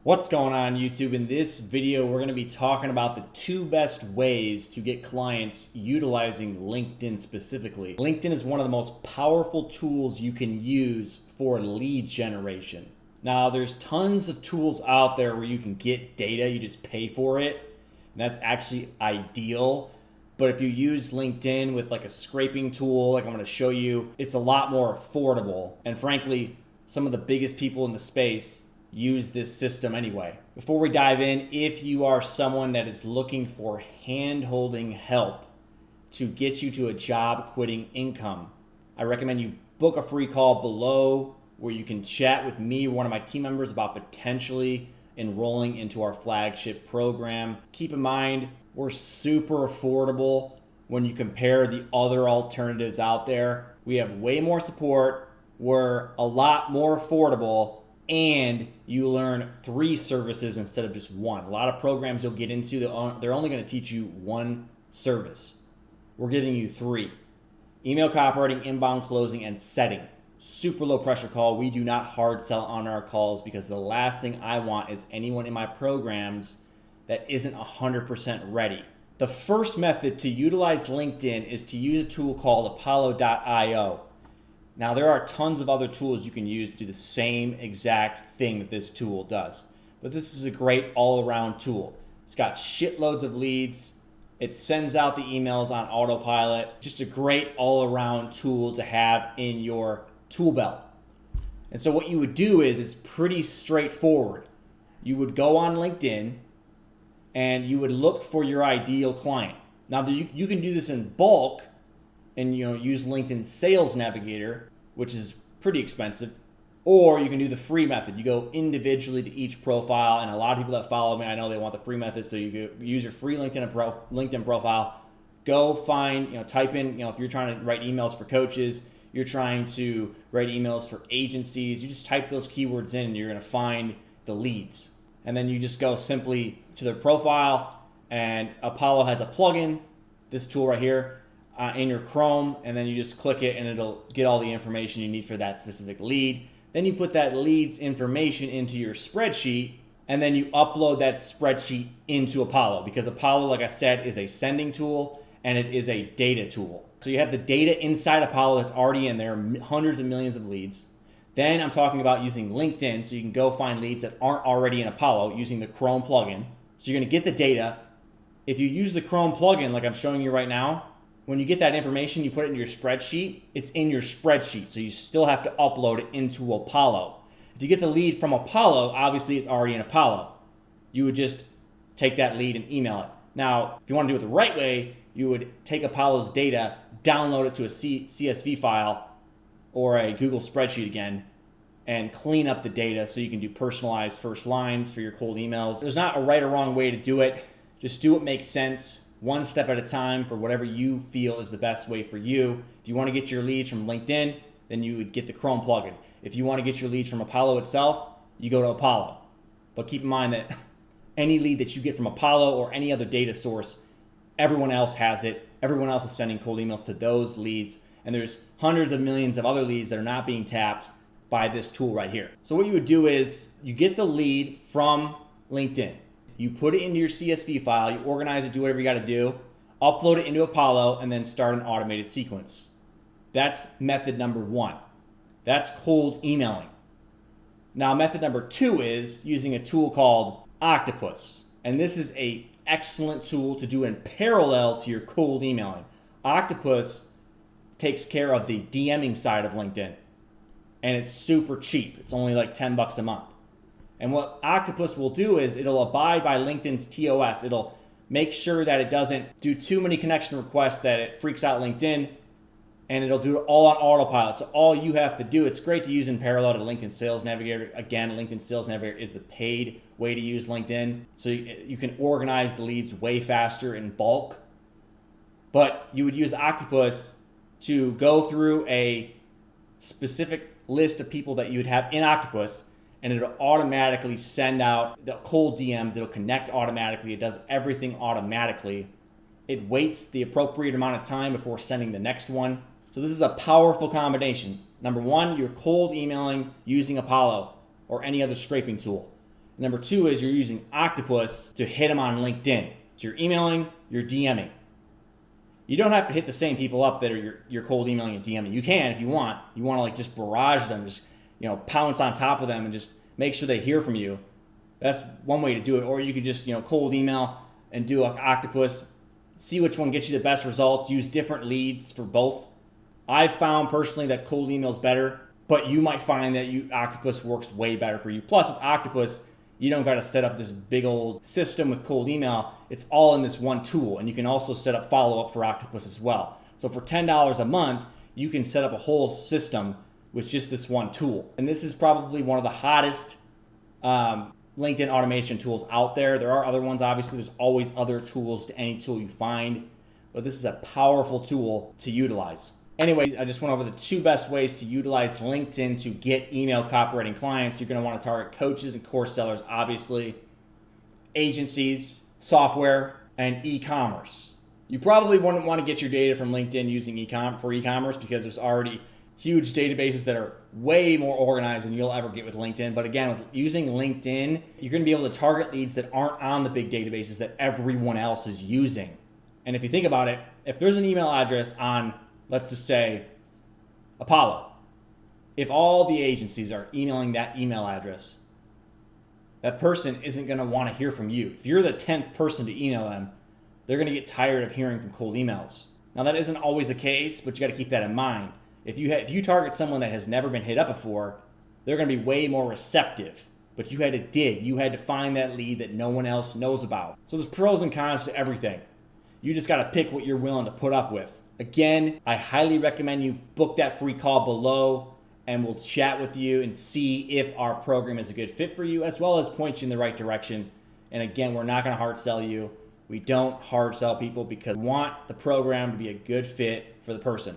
What's going on YouTube? In this video, we're going to be talking about the 2 best ways to get clients utilizing LinkedIn specifically. LinkedIn is one of the most powerful tools you can use for lead generation. Now, there's tons of tools out there where you can get data, you just pay for it, and that's actually ideal. But if you use LinkedIn with like a scraping tool, like I'm going to show you, it's a lot more affordable. And frankly, some of the biggest people in the space use this system anyway. Before we dive in, if you are someone that is looking for hand-holding help to get you to a job quitting income, I recommend you book a free call below where you can chat with me or one of my team members about potentially enrolling into our flagship program. Keep in mind, we're super affordable when you compare the other alternatives out there. We have way more support, we're a lot more affordable, and you learn 3 services instead of just 1. A lot of programs you'll get into, they're only going to teach you 1 service. We're giving you 3. Email copywriting, inbound closing, and setting. Super low pressure call. We do not hard sell on our calls because the last thing I want is anyone in my programs that isn't 100% ready. The first method to utilize LinkedIn is to use a tool called Apollo.io. Now, there are tons of other tools you can use to do the same exact thing that this tool does. But this is a great all-around tool. It's got shitloads of leads. It sends out the emails on autopilot. Just a great all-around tool to have in your tool belt. And so what you would do is, it's pretty straightforward. You would go on LinkedIn and you would look for your ideal client. Now, you can do this in bulk and use LinkedIn Sales Navigator, which is pretty expensive, or you can do the free method. You go individually to each profile, and a lot of people that follow me, I know they want the free method, so you use your free LinkedIn profile. Go find, type in, if you're trying to write emails for coaches, you're trying to write emails for agencies, you just type those keywords in and you're gonna find the leads. And then you just go simply to their profile, and Apollo has a plugin, this tool right here, in your Chrome, and then you just click it and it'll get all the information you need for that specific lead. Then you put that lead's information into your spreadsheet, and then you upload that spreadsheet into Apollo, because Apollo, like I said, is a sending tool and it is a data tool. So you have the data inside Apollo that's already in there, hundreds of millions of leads. Then I'm talking about using LinkedIn, so you can go find leads that aren't already in Apollo using the Chrome plugin. So you're gonna get the data. If you use the Chrome plugin, like I'm showing you right now, when you get that information, you put it in your spreadsheet, it's in your spreadsheet, so you still have to upload it into Apollo. If you get the lead from Apollo, obviously it's already in Apollo. You would just take that lead and email it. Now, if you want to do it the right way, you would take Apollo's data, download it to a CSV file or a Google spreadsheet again, and clean up the data so you can do personalized first lines for your cold emails. There's not a right or wrong way to do it. Just do what makes sense, one step at a time, for whatever you feel is the best way for you. If you want to get your leads from LinkedIn, then you would get the Chrome plugin. If you want to get your leads from Apollo itself, you go to Apollo. But keep in mind that any lead that you get from Apollo or any other data source, everyone else has it. Everyone else is sending cold emails to those leads. And there's hundreds of millions of other leads that are not being tapped by this tool right here. So what you would do is, you get the lead from LinkedIn. You put it into your CSV file, you organize it, do whatever you got to do, upload it into Apollo, and then start an automated sequence. That's method number 1. That's cold emailing. Now, method number 2 is using a tool called Octopus. And this is an excellent tool to do in parallel to your cold emailing. Octopus takes care of the DMing side of LinkedIn, and it's super cheap. It's only like $10 a month. And what Octopus will do is, it'll abide by LinkedIn's TOS. It'll make sure that it doesn't do too many connection requests that it freaks out LinkedIn, and it'll do it all on autopilot. So all you have to do, it's great to use in parallel to LinkedIn Sales Navigator. Again, LinkedIn Sales Navigator is the paid way to use LinkedIn. So you can organize the leads way faster in bulk. But you would use Octopus to go through a specific list of people that you would have in Octopus, and it'll automatically send out the cold DMs. It'll connect automatically. It does everything automatically. It waits the appropriate amount of time before sending the next one. So this is a powerful combination. Number 1, you're cold emailing using Apollo or any other scraping tool. Number two is you're using Octopus to hit them on LinkedIn. So you're emailing, you're DMing. You don't have to hit the same people up that are you're cold emailing and DMing. You can if you want. You want to like just barrage them, just pounce on top of them and just make sure they hear from you. That's one way to do it. Or you could just cold email and do like Octopus. See which one gets you the best results. Use different leads for both. I've found personally that cold email is better, but you might find that Octopus works way better for you. Plus with Octopus, you don't got to set up this big old system with cold email. It's all in this one tool, and you can also set up follow-up for Octopus as well. So for $10 a month, you can set up a whole system with just this one tool. And this is probably one of the hottest LinkedIn automation tools out there. There are other ones, obviously. There's always other tools to any tool you find, but this is a powerful tool to utilize. Anyways, I just went over the two best ways to utilize LinkedIn to get email copywriting clients. You're going to want to target coaches and course sellers, obviously, agencies, software, and e-commerce. You probably wouldn't want to get your data from LinkedIn using e-commerce because there's already huge databases that are way more organized than you'll ever get with LinkedIn. But again, with using LinkedIn, you're going to be able to target leads that aren't on the big databases that everyone else is using. And if you think about it, if there's an email address on, let's just say, Apollo, if all the agencies are emailing that email address, that person isn't going to want to hear from you. If you're the 10th person to email them, they're going to get tired of hearing from cold emails. Now, that isn't always the case, but you got to keep that in mind. If you target someone that has never been hit up before, they're going to be way more receptive. But you had to dig. You had to find that lead that no one else knows about. So there's pros and cons to everything. You just got to pick what you're willing to put up with. Again, I highly recommend you book that free call below, and we'll chat with you and see if our program is a good fit for you, as well as point you in the right direction. And again, we're not going to hard sell you. We don't hard sell people because we want the program to be a good fit for the person.